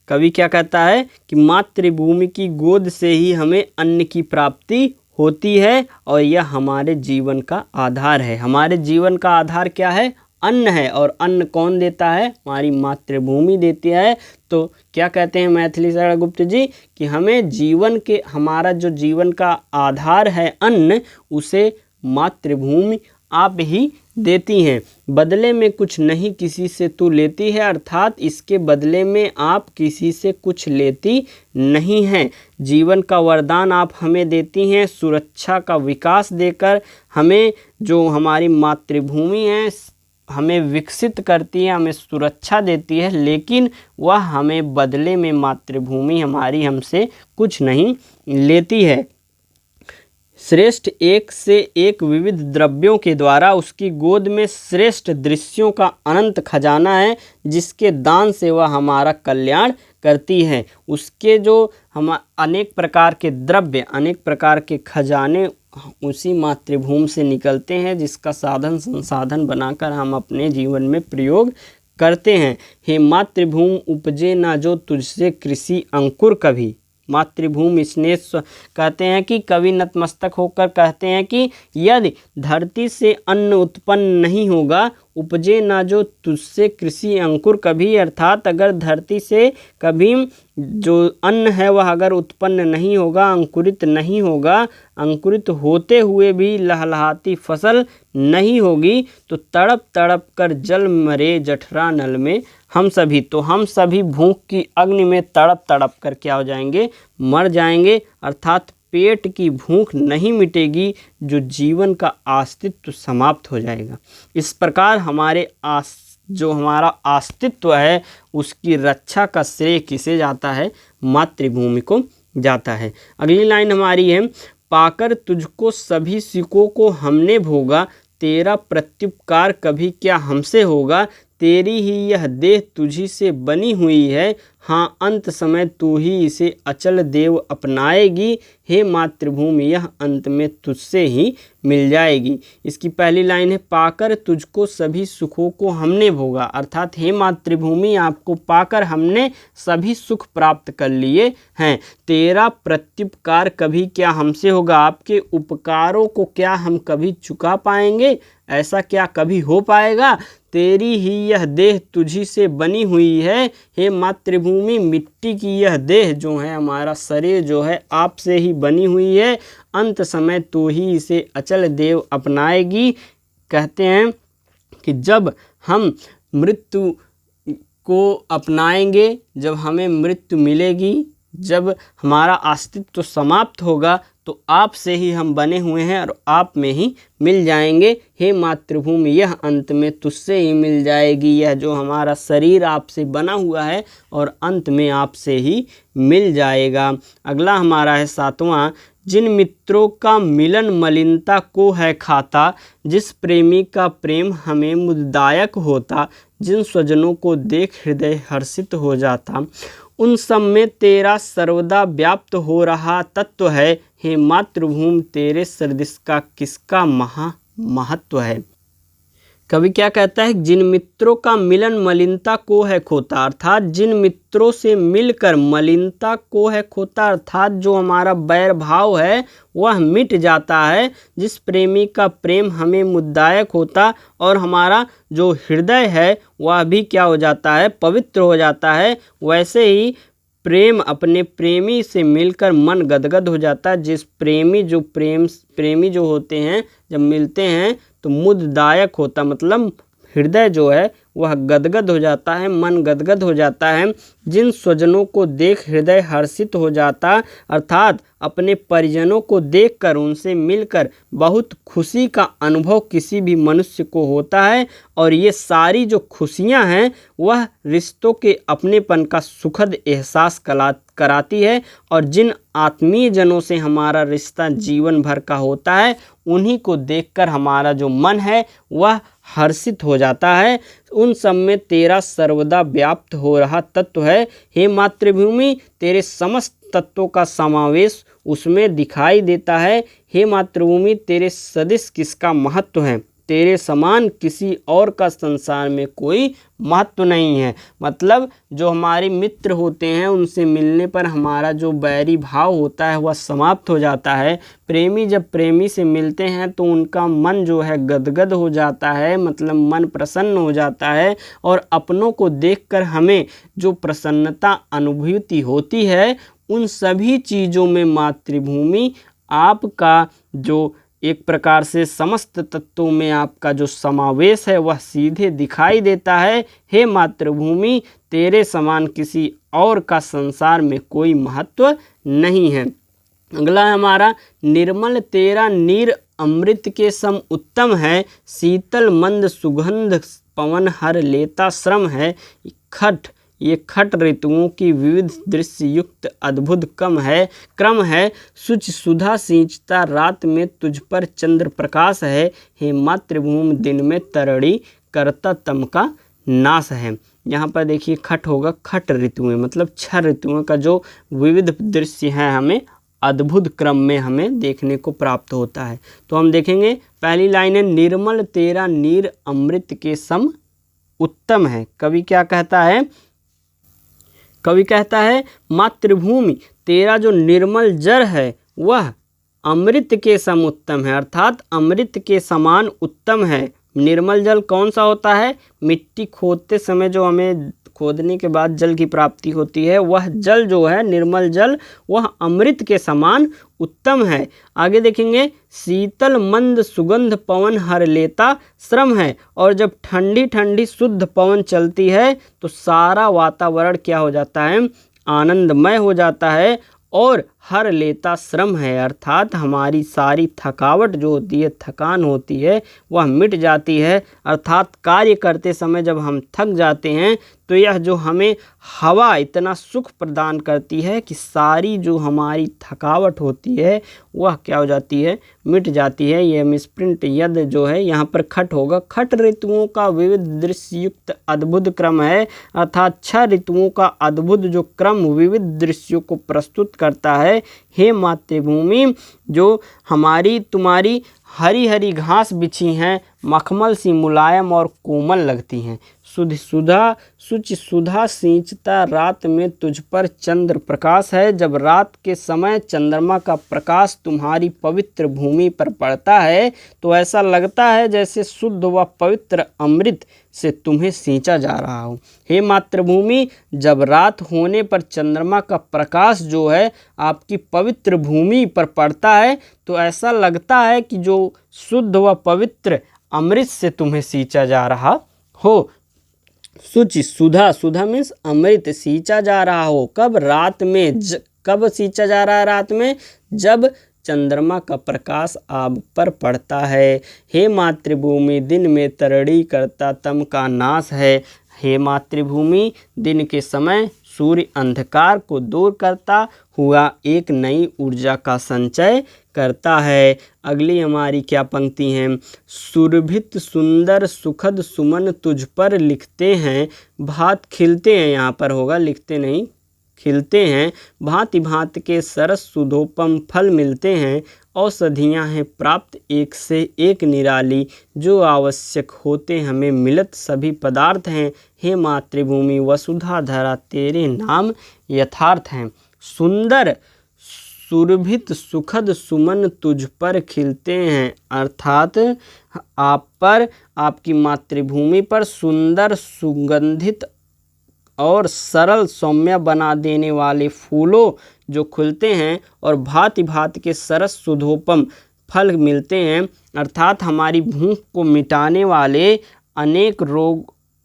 A: कवि क्या कहता है कि मातृभूमि की गोद से ही हमें अन्न की प्राप्ति होती है और यह हमारे जीवन का आधार है। हमारे जीवन का आधार क्या है? अन्न है। और अन्न कौन देता है? हमारी मातृभूमि देती है। तो क्या कहते हैं मैथिली शरण गुप्त जी कि हमें जीवन के, हमारा जो जीवन का आधार है अन्न, उसे मातृभूमि आप ही देती हैं। बदले में कुछ नहीं किसी से तू लेती है, अर्थात इसके बदले में आप किसी से कुछ लेती नहीं हैं। जीवन का वरदान आप हमें देती हैं, सुरक्षा का विकास देकर हमें, जो हमारी मातृभूमि है हमें विकसित करती है, हमें सुरक्षा देती है, लेकिन वह हमें बदले में मातृभूमि हमारी हमसे कुछ नहीं लेती है। श्रेष्ठ एक से एक विविध द्रव्यों के द्वारा उसकी गोद में श्रेष्ठ दृश्यों का अनंत खजाना है, जिसके दान से वह हमारा कल्याण करती है। उसके जो हम अनेक प्रकार के द्रव्य, अनेक प्रकार के खजाने उसी मातृभूमि से निकलते हैं, जिसका साधन संसाधन बनाकर हम अपने जीवन में प्रयोग करते हैं। हे मातृभूमि उपजे ना जो, तुझसे कृषि अंकुर कभी। मातृभूमि स्नेह कहते हैं कि कवि नतमस्तक होकर कहते हैं कि यदि धरती से अन्न उत्पन्न नहीं होगा, उपजे ना जो तुझसे कृषि अंकुर कभी, अर्थात अगर धरती से कभी जो अन्न है वह अगर उत्पन्न नहीं होगा, अंकुरित नहीं होगा, अंकुरित होते हुए भी लहलहाती फसल नहीं होगी, तो तड़प तड़प कर जल मरे जठरा नल में हम सभी। तो हम सभी भूख की अग्नि में तड़प तड़प कर क्या हो जाएंगे? मर जाएंगे। अर्थात पेट की भूख नहीं मिटेगी, जो जीवन का अस्तित्व समाप्त हो जाएगा। इस प्रकार हमारे जो हमारा अस्तित्व है उसकी रक्षा का श्रेय किसे जाता है? मातृभूमि को जाता है। अगली लाइन हमारी है, पाकर तुझको सभी सुखों को हमने भोगा, तेरा प्रत्युपकार कभी क्या हमसे होगा। तेरी ही यह देह तुझी से बनी हुई है, हाँ अंत समय तू ही इसे अचल देव अपनाएगी। हे मातृभूमि यह अंत में तुझसे ही मिल जाएगी। इसकी पहली लाइन है, पाकर तुझको सभी सुखों को हमने भोगा, अर्थात हे मातृभूमि आपको पाकर हमने सभी सुख प्राप्त कर लिए हैं। तेरा प्रत्युपकार कभी क्या हमसे होगा, आपके उपकारों को क्या हम कभी चुका पाएंगे? ऐसा क्या कभी हो पाएगा? तेरी ही यह देह तुझी से बनी हुई है। हे मातृभूमि, मिट्टी की यह देह जो है, हमारा शरीर जो है, आपसे ही बनी हुई है। अंत समय तू ही इसे अचल देव अपनाएगी। कहते हैं कि जब हम मृत्यु को अपनाएंगे, जब हमें मृत्यु मिलेगी, जब हमारा अस्तित्व समाप्त होगा, तो आप से ही हम बने हुए हैं और आप में ही मिल जाएंगे। हे मातृभूमि, यह अंत में तुझसे ही मिल जाएगी। यह जो हमारा शरीर आपसे बना हुआ है और अंत में आपसे ही मिल जाएगा। अगला हमारा है 7वां। जिन मित्रों का मिलन मलिनता को है खाता, जिस प्रेमी का प्रेम हमें मुददायक होता, जिन स्वजनों को देख हृदय हर्षित हो जाता, उन सब में तेरा सर्वदा व्याप्त हो रहा तत्व है। हे मातृभूमि, तेरे सदृश का किसका महत्व है। कवि क्या कहता है, जिन मित्रों का मिलन मलिनता को है खोता, अर्थात जिन मित्रों से मिलकर मलिनता को है खोता, अर्थात जो हमारा बैर भाव है वह मिट जाता है। जिस प्रेमी का प्रेम हमें मुद्दायक होता, और हमारा जो हृदय है वह भी क्या हो जाता है, पवित्र हो जाता है। वैसे ही प्रेम, अपने प्रेमी से मिलकर मन गदगद हो जाता है। जिस प्रेमी जो होते हैं, जब मिलते हैं तो मुददायक होता, मतलब हृदय जो है वह गदगद हो जाता है, मन गदगद हो जाता है। जिन स्वजनों को देख हृदय हर्षित हो जाता, अर्थात अपने परिजनों को देखकर, उनसे मिलकर बहुत खुशी का अनुभव किसी भी मनुष्य को होता है। और ये सारी जो खुशियां हैं वह रिश्तों के अपनेपन का सुखद एहसास कराती है। और जिन आत्मीय जनों से हमारा रिश्ता जीवन भर का होता है, उन्हीं को देखकर हमारा जो मन है वह हर्षित हो जाता है। उन सब में तेरा सर्वदा व्याप्त हो रहा तत्व है। हे मातृभूमि, तेरे समस्त तत्वों का समावेश उसमें दिखाई देता है। हे मातृभूमि, तेरे सदृश किसका महत्व है। तेरे समान किसी और का संसार में कोई महत्व नहीं है। मतलब जो हमारे मित्र होते हैं, उनसे मिलने पर हमारा जो बैरी भाव होता है वह समाप्त हो जाता है। प्रेमी जब प्रेमी से मिलते हैं तो उनका मन जो है गदगद हो जाता है, मतलब मन प्रसन्न हो जाता है। और अपनों को देखकर हमें जो प्रसन्नता अनुभूति होती है, उन सभी चीज़ों में मातृभूमि आपका जो एक प्रकार से समस्त तत्वों में आपका जो समावेश है वह सीधे दिखाई देता है। हे मातृभूमि, तेरे समान किसी और का संसार में कोई महत्व नहीं है। अगला है हमारा, निर्मल तेरा नीर अमृत के सम उत्तम है, शीतल मंद सुगंध पवन हर लेता श्रम है। ये खट ऋतुओं की विविध दृश्य युक्त अद्भुत क्रम है। शुच सुधा सींचता रात में तुझ पर चंद्र प्रकाश है। हे मातृभूमि, दिन में तरड़ी करता तम का नाश है। यहाँ पर देखिए खट होगा, खट ऋतुएं मतलब 6 ऋतुओं का जो विविध दृश्य है हमें अद्भुत क्रम में हमें देखने को प्राप्त होता है। तो हम देखेंगे, पहली लाइन है, निर्मल तेरा नीर अमृत के सम उत्तम है। कवि क्या कहता है, कवि कहता है मातृभूमि, तेरा जो निर्मल जल है वह अमृत के सम उत्तम है, अर्थात अमृत के समान उत्तम है। निर्मल जल कौन सा होता है, मिट्टी खोदते समय जो हमें खोदने के बाद जल की प्राप्ति होती है, वह जल जो है निर्मल जल वह अमृत के समान उत्तम है। आगे देखेंगे, शीतल मंद सुगंध पवन हर लेता श्रम है। और जब ठंडी ठंडी शुद्ध पवन चलती है तो सारा वातावरण क्या हो जाता है, आनंदमय हो जाता है और हर लेता श्रम है, अर्थात हमारी सारी थकावट जो होती है, थकान होती है, वह मिट जाती है। अर्थात कार्य करते समय जब हम थक जाते हैं तो यह जो हमें हवा इतना सुख प्रदान करती है कि सारी जो हमारी थकावट होती है वह क्या हो जाती है, मिट जाती है। यह मिसप्रिंट यद जो है यहाँ पर खट होगा। खट ऋतुओं का विविध दृश्य युक्त अद्भुत क्रम है, अर्थात 6 ऋतुओं का अद्भुत जो क्रम विविध दृश्यों को प्रस्तुत करता है। हे मातृभूमि, जो हमारी तुम्हारी हरी हरी घास बिछी हैं, मखमल सी मुलायम और कोमल लगती हैं, सुधि सुधा शुचि सुधा सींचता रात में तुझ पर चंद्र प्रकाश है। जब रात के समय चंद्रमा का प्रकाश तुम्हारी पवित्र भूमि पर पड़ता है तो ऐसा लगता है जैसे शुद्ध व पवित्र अमृत से तुम्हें सींचा जा रहा हो। हे मातृभूमि, जब रात होने पर चंद्रमा का प्रकाश जो है आपकी पवित्र भूमि पर पड़ता है तो ऐसा लगता है कि जो शुद्ध व पवित्र अमृत से तुम्हें सींचा जा रहा हो। शुचि सुधा, सुधा मीन्स अमृत, सींचा जा रहा हो। कब? रात में। कब सींचा जा रहा है? रात में, जब चंद्रमा का प्रकाश आप पर पड़ता है। हे मातृभूमि, दिन में तरड़ी करता तम का नाश है। हे मातृभूमि, दिन के समय सूर्य अंधकार को दूर करता हुआ एक नई ऊर्जा का संचय करता है। अगली हमारी क्या पंक्ति हैं? सुरभित सुंदर सुखद सुमन तुझ पर लिखते हैं, भात खिलते हैं, यहाँ पर होगा लिखते नहीं, खिलते हैं, भांति भांति के सरस सुधोपम फल मिलते हैं। औषधियाँ हैं प्राप्त एक से एक निराली, जो आवश्यक होते हमें मिलत सभी पदार्थ हैं। हे मातृभूमि, वसुधा धरा तेरे नाम यथार्थ हैं। सुंदर सुरभित सुखद सुमन तुझ पर खिलते हैं, अर्थात आप पर, आपकी मातृभूमि पर सुंदर सुगंधित और सरल सौम्य बना देने वाले फूलों जो खुलते हैं और भांति भांति के सरस सुधोपम फल मिलते हैं, अर्थात हमारी भूख को मिटाने वाले अनेक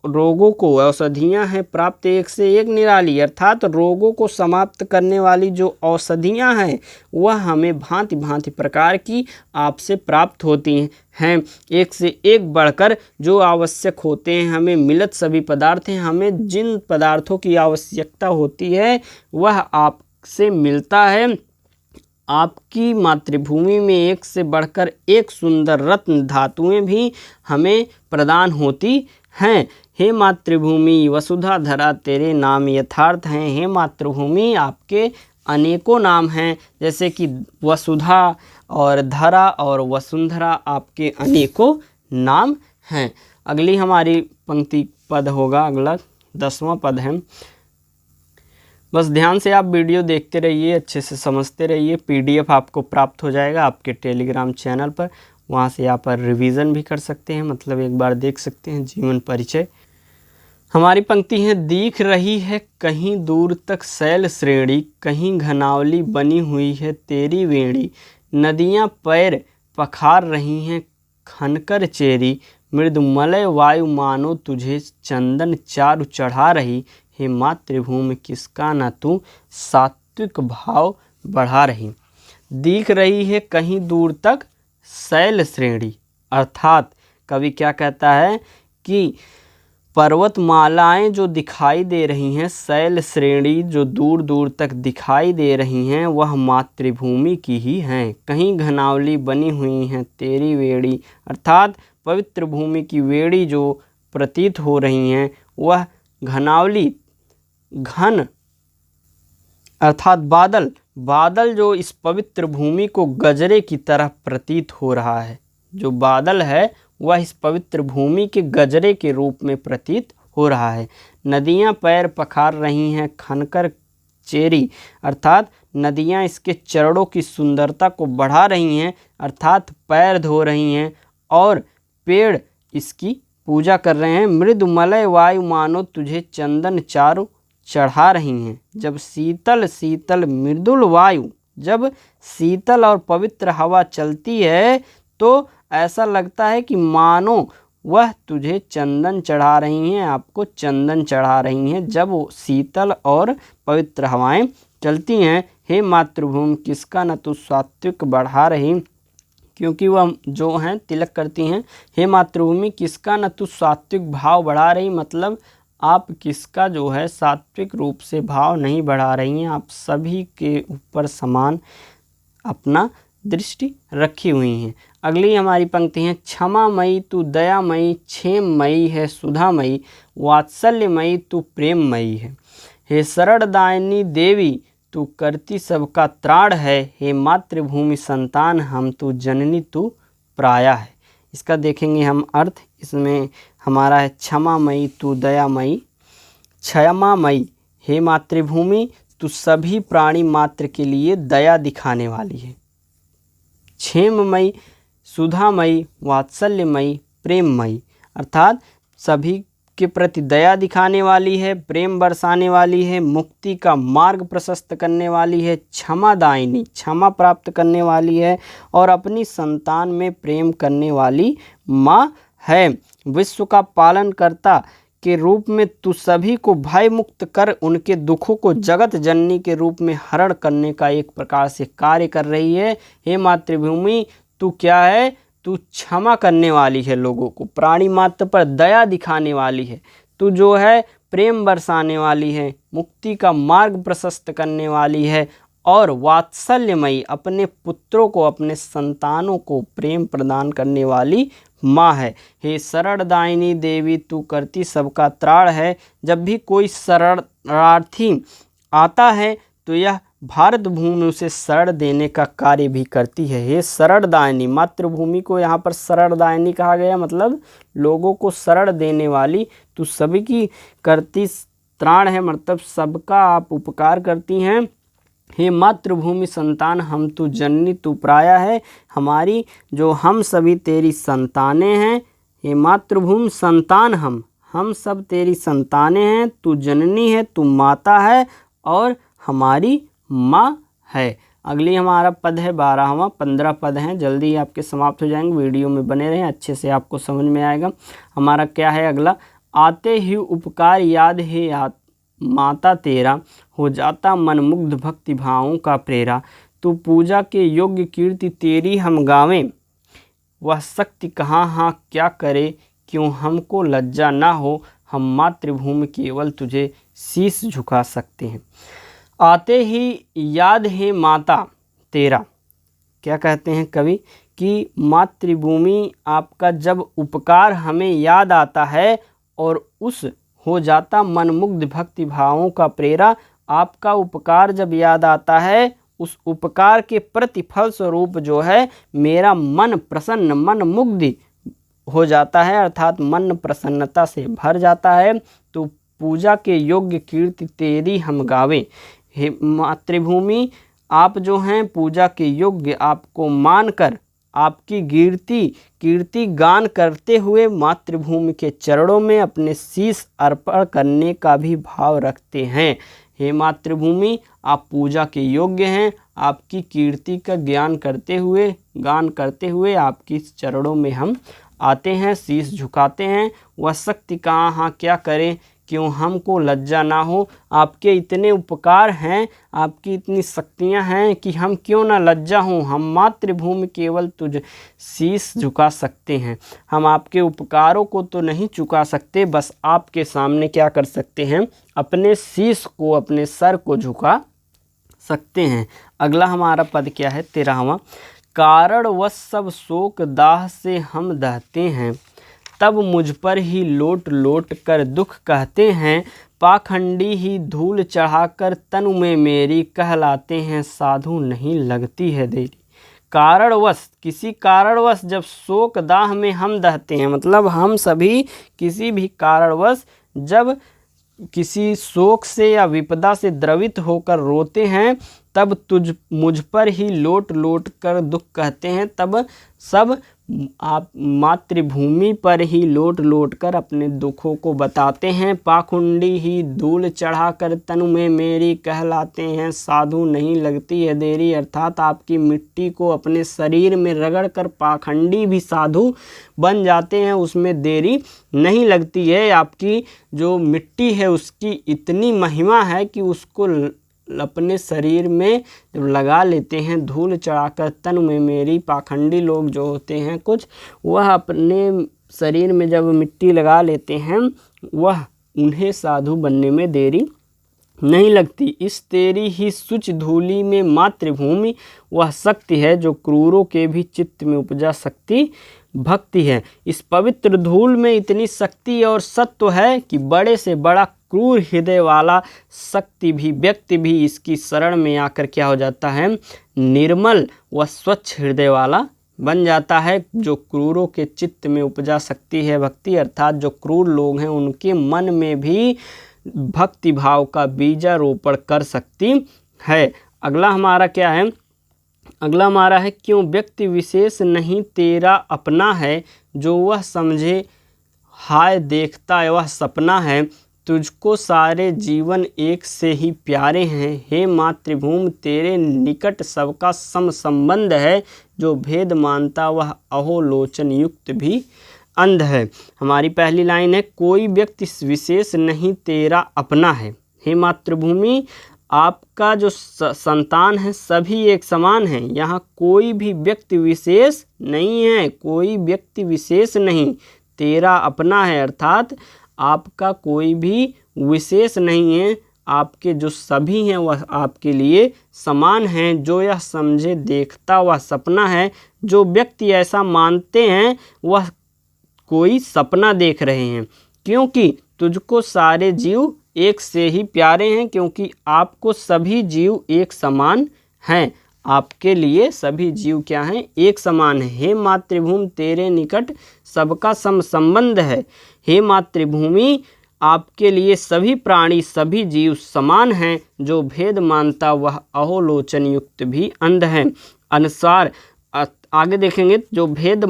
A: रोगों को औषधियाँ हैं प्राप्त एक से एक निराली, अर्थात रोगों को समाप्त करने वाली जो औषधियाँ हैं वह हमें भांति भांति प्रकार की आपसे प्राप्त होती हैं, एक से एक बढ़कर जो आवश्यक होते हैं हमें मिलत सभी पदार्थ हैं। हमें जिन पदार्थों की आवश्यकता होती है वह आपसे मिलता है। आपकी मातृभूमि में एक से बढ़कर एक सुंदर रत्न धातुएं भी हमें प्रदान होती हैं। हे मातृभूमि, वसुधा धरा तेरे नाम यथार्थ हैं। हे मातृभूमि, आपके अनेकों नाम हैं, जैसे कि वसुधा और धरा और वसुंधरा आपके अनेकों नाम हैं। अगली हमारी पंक्ति पद होगा, अगला 10वां पद है। बस ध्यान से आप वीडियो देखते रहिए, अच्छे से समझते रहिए। PDF आपको प्राप्त हो जाएगा आपके टेलीग्राम चैनल पर, वहाँ से आप रिवीजन भी कर सकते हैं, मतलब एक बार देख सकते हैं। जीवन परिचय हमारी पंक्ति है। दिख रही है कहीं दूर तक शैल श्रेणी, कहीं घनावली बनी हुई है तेरी वेणी। नदियाँ पैर पखार रही हैं खनकर चेरी, मृदुमलय वायु मानो तुझे चंदन चारु चढ़ा रही। हे मातृभूमि, किसका न तू सात्विक भाव बढ़ा रही। दिख रही है कहीं दूर तक शैल श्रेणी, अर्थात कवि क्या कहता है कि पर्वतमालाएं जो दिखाई दे रही हैं, शैल श्रेणी जो दूर दूर तक दिखाई दे रही हैं, वह मातृभूमि की ही हैं। कहीं घनावली बनी हुई हैं तेरी वेड़ी, अर्थात पवित्र भूमि की वेड़ी जो प्रतीत हो रही हैं वह घनावली, घन अर्थात बादल, बादल जो इस पवित्र भूमि को गजरे की तरह प्रतीत हो रहा है। जो बादल है वह इस पवित्र भूमि के गजरे के रूप में प्रतीत हो रहा है। नदियाँ पैर पखार रही हैं खनकर चेरी, अर्थात नदियाँ इसके चरणों की सुंदरता को बढ़ा रही हैं, अर्थात पैर धो रही हैं और पेड़ इसकी पूजा कर रहे हैं। मृदुमलय वायु मानो तुझे चंदन चारु चढ़ा रही हैं। जब शीतल शीतल मृदुल वायु, जब शीतल और पवित्र हवा चलती है तो ऐसा लगता है कि मानो वह तुझे चंदन चढ़ा रही हैं, आपको चंदन चढ़ा रही हैं जब वो शीतल और पवित्र हवाएं चलती हैं। हे मातृभूमि, किसका न तू सात्विक बढ़ा रही, क्योंकि वह जो हैं तिलक करती हैं। हे मातृभूमि, किसका न तू सात्विक भाव बढ़ा रही, मतलब आप किसका जो है सात्विक रूप से भाव नहीं बढ़ा रही हैं, आप सभी के ऊपर समान अपना दृष्टि रखी हुई हैं। अगली हमारी पंक्ति है। क्षमामयी तू दयामयी, क्षेममयी है सुधामयी, वात्सल्यमयी तू प्रेममयी है। हे शरणदायिनी देवी, तू करती सबका त्राण है। हे मातृभूमि संतान हम, तू जननी तू प्राया है। इसका देखेंगे हम अर्थ। इसमें हमारा है क्षमामयी तू दयामयी। क्षमामयी हे मातृभूमि तू सभी प्राणी मात्र के लिए दया दिखाने वाली है। क्षेममयी सुधामयी वात्सल्यमयी प्रेममयी, अर्थात सभी के प्रति दया दिखाने वाली है, प्रेम बरसाने वाली है, मुक्ति का मार्ग प्रशस्त करने वाली है, क्षमादायिनी क्षमा प्राप्त करने वाली है और अपनी संतान में प्रेम करने वाली माँ है। विश्व का पालन करता के रूप में तू सभी को भय मुक्त कर उनके दुखों को जगत जननी के रूप में हरण करने का एक प्रकार से कार्य कर रही है। हे मातृभूमि तू क्या है, तू क्षमा करने वाली है, लोगों को प्राणी मात्र पर दया दिखाने वाली है, तू जो है प्रेम बरसाने वाली है, मुक्ति का मार्ग प्रशस्त करने वाली है और वात्सल्यमयी अपने पुत्रों को अपने संतानों को प्रेम प्रदान करने वाली माँ है। हे शरणदायिनी देवी तू करती सबका त्राण है। जब भी कोई शरणार्थी आता है तो यह भारत भूमि उसे शरण देने का कार्य भी करती है। हे शरणदायिनी, मातृभूमि को यहाँ पर शरणदायिनी कहा गया, मतलब लोगों को शरण देने वाली। तू सभी की करती त्राण है, मतलब सबका आप उपकार करती हैं। हे मातृभूमि संतान हम तू जननी तू प्राया है, हमारी जो हम सभी तेरी संतानें हैं। हे मातृभूमि संतान हम सब तेरी संतानें हैं, तू जननी है, तू माता है और हमारी माँ है। अगली हमारा पद है 12वां, 15 पद हैं, जल्दी आपके समाप्त हो जाएंगे, वीडियो में बने रहें, अच्छे से आपको समझ में आएगा। हमारा क्या है अगला, आते ही उपकार याद है माता तेरा, हो जाता मन मुग्ध भक्ति भावों का प्रेरा। तू पूजा के योग्य कीर्ति तेरी हम गावें, वह शक्ति कहाँ हाँ क्या करे, क्यों हमको लज्जा ना हो, हम मातृभूमि केवल तुझे शीश झुका सकते हैं। आते ही याद है माता तेरा, क्या कहते हैं कवि कि मातृभूमि आपका जब उपकार हमें याद आता है और उस हो जाता मनमुग्ध भक्ति भावों का प्रेरा। आपका उपकार जब याद आता है, उस उपकार के प्रतिफल स्वरूप जो है मेरा मन प्रसन्न मन मुग्ध हो जाता है, अर्थात मन प्रसन्नता से भर जाता है। तो पूजा के योग्य कीर्ति तेरी हम गावें। हे मातृभूमि आप जो हैं पूजा के योग्य, आपको मानकर आपकी कीर्ति गान करते हुए मातृभूमि के चरणों में अपने शीश अर्पण करने का भी भाव रखते हैं। हे मातृभूमि आप पूजा के योग्य हैं, आपकी कीर्ति का गान करते हुए आपकी चरणों में हम आते हैं, शीश झुकाते हैं। वह शक्ति कहाँ हाँ क्या करे, क्यों हमको लज्जा ना हो। आपके इतने उपकार हैं, आपकी इतनी शक्तियां हैं कि हम क्यों ना लज्जा हों। हम मातृभूमि केवल तुझ शीश झुका सकते हैं। हम आपके उपकारों को तो नहीं चुका सकते, बस आपके सामने क्या कर सकते हैं, अपने शीश को अपने सर को झुका सकते हैं। अगला हमारा पद क्या है 13वां, कारण वश सब शोक दाह से हम दहते हैं, तब मुझ पर ही लोट लोट कर दुख कहते हैं। पाखंडी ही धूल चढ़ाकर तनु में मेरी, कहलाते हैं साधु नहीं लगती है देरी। कारणवश, किसी कारणवश जब शोक दाह में हम दहते हैं, मतलब हम सभी किसी भी कारणवश जब किसी शोक से या विपदा से द्रवित होकर रोते हैं, तब मुझ पर ही लोट लोट कर दुख कहते हैं। तब सब आप मातृभूमि पर ही लोट लोट कर अपने दुखों को बताते हैं। पाखुंडी ही धूल चढ़ा कर तनु में मेरी, कहलाते हैं साधु नहीं लगती है देरी। अर्थात आपकी मिट्टी को अपने शरीर में रगड़ कर पाखंडी भी साधु बन जाते हैं, उसमें देरी नहीं लगती है। आपकी जो मिट्टी है उसकी इतनी महिमा है कि उसको अपने शरीर में जब लगा लेते हैं, धूल चढ़ाकर तन में मेरी, पाखंडी लोग जो होते हैं कुछ, वह अपने शरीर में जब मिट्टी लगा लेते हैं, वह उन्हें साधु बनने में देरी नहीं लगती। इस तेरी ही शुच धूली में मातृभूमि वह शक्ति है, जो क्रूरों के भी चित्त में उपजा शक्ति भक्ति है। इस पवित्र धूल में इतनी शक्ति और सत्व है कि बड़े से बड़ा क्रूर हृदय वाला शक्ति भी व्यक्ति भी इसकी शरण में आकर क्या हो जाता है, निर्मल व स्वच्छ हृदय वाला बन जाता है। जो क्रूरों के चित्त में उपजा सकती है भक्ति, अर्थात जो क्रूर लोग हैं उनके मन में भी भक्ति भाव का बीजारोपण कर सकती है। अगला हमारा क्या है? अगला हमारा है, क्यों व्यक्ति विशेष नहीं तेरा अपना है, जो वह समझे हाय देखता वह सपना है। तुझको सारे जीवन एक से ही प्यारे हैं, हे मातृभूमि तेरे निकट सबका सम संबंध है। जो भेद मानता वह अहोलोचन युक्त भी अंध है। हमारी पहली लाइन है, कोई व्यक्ति विशेष नहीं तेरा अपना है। हे मातृभूमि आपका जो संतान है सभी एक समान हैं। यहाँ कोई भी व्यक्ति विशेष नहीं है, कोई व्यक्ति विशेष नहीं तेरा अपना है, अर्थात आपका कोई भी विशेष नहीं है। आपके जो सभी हैं वह आपके लिए समान हैं। जो यह समझे देखता वह सपना है। जो व्यक्ति ऐसा मानते हैं वह कोई सपना देख रहे हैं। क्योंकि तुझको सारे जीव एक से ही प्यारे हैं, क्योंकि आपको सभी जीव एक समान हैं। आपके लिए सभी जीव क्या हैं? एक समान है। हे मातृभूमि तेरे निकट सबका सम संबंध है। हे मातृभूमि आपके लिए सभी प्राणी सभी जीव समान हैं। जो भेद मानता वह अहोलोचन युक्त भी अंध है। अनुसार आगे देखेंगे, जो भेद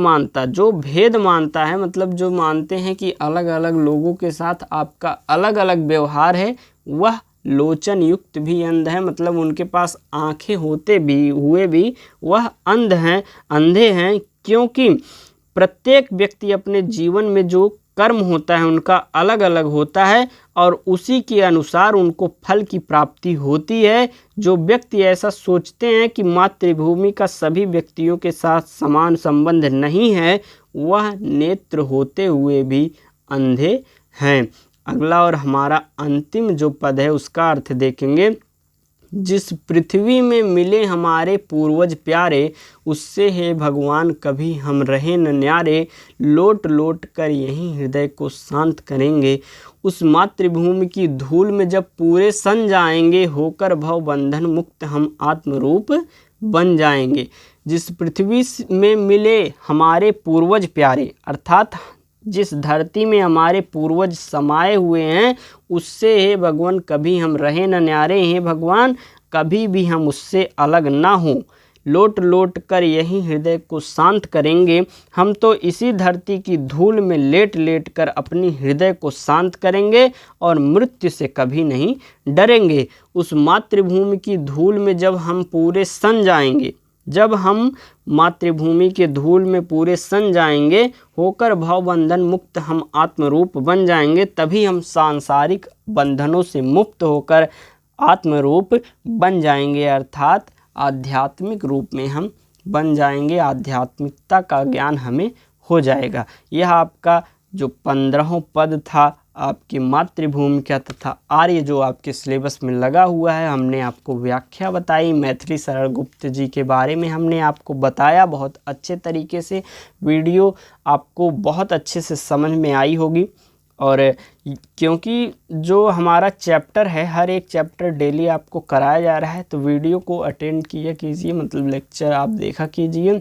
A: मानता है मतलब जो मानते हैं कि अलग अलग लोगों के साथ आपका अलग अलग व्यवहार है, वह लोचन युक्त भी अंध है। मतलब उनके पास आंखें होते भी हुए भी वह अंधे हैं। क्योंकि प्रत्येक व्यक्ति अपने जीवन में जो कर्म होता है उनका अलग अलग होता है और उसी के अनुसार उनको फल की प्राप्ति होती है। जो व्यक्ति ऐसा सोचते हैं कि मातृभूमि का सभी व्यक्तियों के साथ समान संबंध नहीं है, वह नेत्र होते हुए भी अंधे हैं। अगला और हमारा अंतिम जो पद है उसका अर्थ देखेंगे, जिस पृथ्वी में मिले हमारे पूर्वज प्यारे, उससे हे भगवान कभी हम रहे न न्यारे। लौट लौट कर यहीं हृदय को शांत करेंगे। उस मातृभूमि की धूल में जब पूरे सन जाएंगे, होकर भव बंधन मुक्त हम आत्मरूप बन जाएंगे। जिस पृथ्वी में मिले हमारे पूर्वज प्यारे, अर्थात जिस धरती में हमारे पूर्वज समाये हुए हैं, उससे हे भगवान कभी हम रहे न न्यारे। हे भगवान कभी भी हम उससे अलग ना हो। लौट लौट कर यही हृदय को शांत करेंगे। हम तो इसी धरती की धूल में लेट लेट कर अपनी हृदय को शांत करेंगे और मृत्यु से कभी नहीं डरेंगे। उस मातृभूमि की धूल में जब हम पूरे सन जाएंगे, जब हम मातृभूमि के धूल में पूरे सन जाएंगे, होकर भाव बंधन मुक्त हम आत्मरूप बन जाएंगे। तभी हम सांसारिक बंधनों से मुक्त होकर आत्मरूप बन जाएंगे, अर्थात आध्यात्मिक रूप में हम बन जाएंगे। आध्यात्मिकता का ज्ञान हमें हो जाएगा। यह आपका जो 15वां पद था आपकी मातृभूमि का तथा आर्य जो आपके सिलेबस में लगा हुआ है, हमने आपको व्याख्या बताई। मैथिली शरण गुप्त जी के बारे में हमने आपको बताया बहुत अच्छे तरीके से। वीडियो आपको बहुत अच्छे से समझ में आई होगी। और क्योंकि जो हमारा चैप्टर है, हर एक चैप्टर डेली आपको कराया जा रहा है, तो वीडियो को अटेंड किया कीजिए, मतलब लेक्चर आप देखा कीजिए,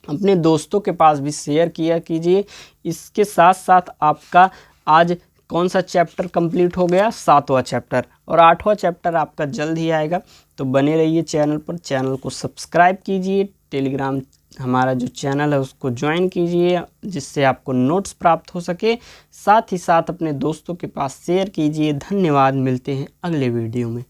A: अपने दोस्तों के पास भी शेयर किया कीजिए। इसके साथ साथ आपका आज कौन सा चैप्टर कंप्लीट हो गया? 7वां चैप्टर, और 8वां चैप्टर आपका जल्द ही आएगा। तो बने रहिए चैनल पर, चैनल को सब्सक्राइब कीजिए, टेलीग्राम हमारा जो चैनल है उसको ज्वाइन कीजिए, जिससे आपको नोट्स प्राप्त हो सके। साथ ही साथ अपने दोस्तों के पास शेयर कीजिए। धन्यवाद, मिलते हैं अगले वीडियो में।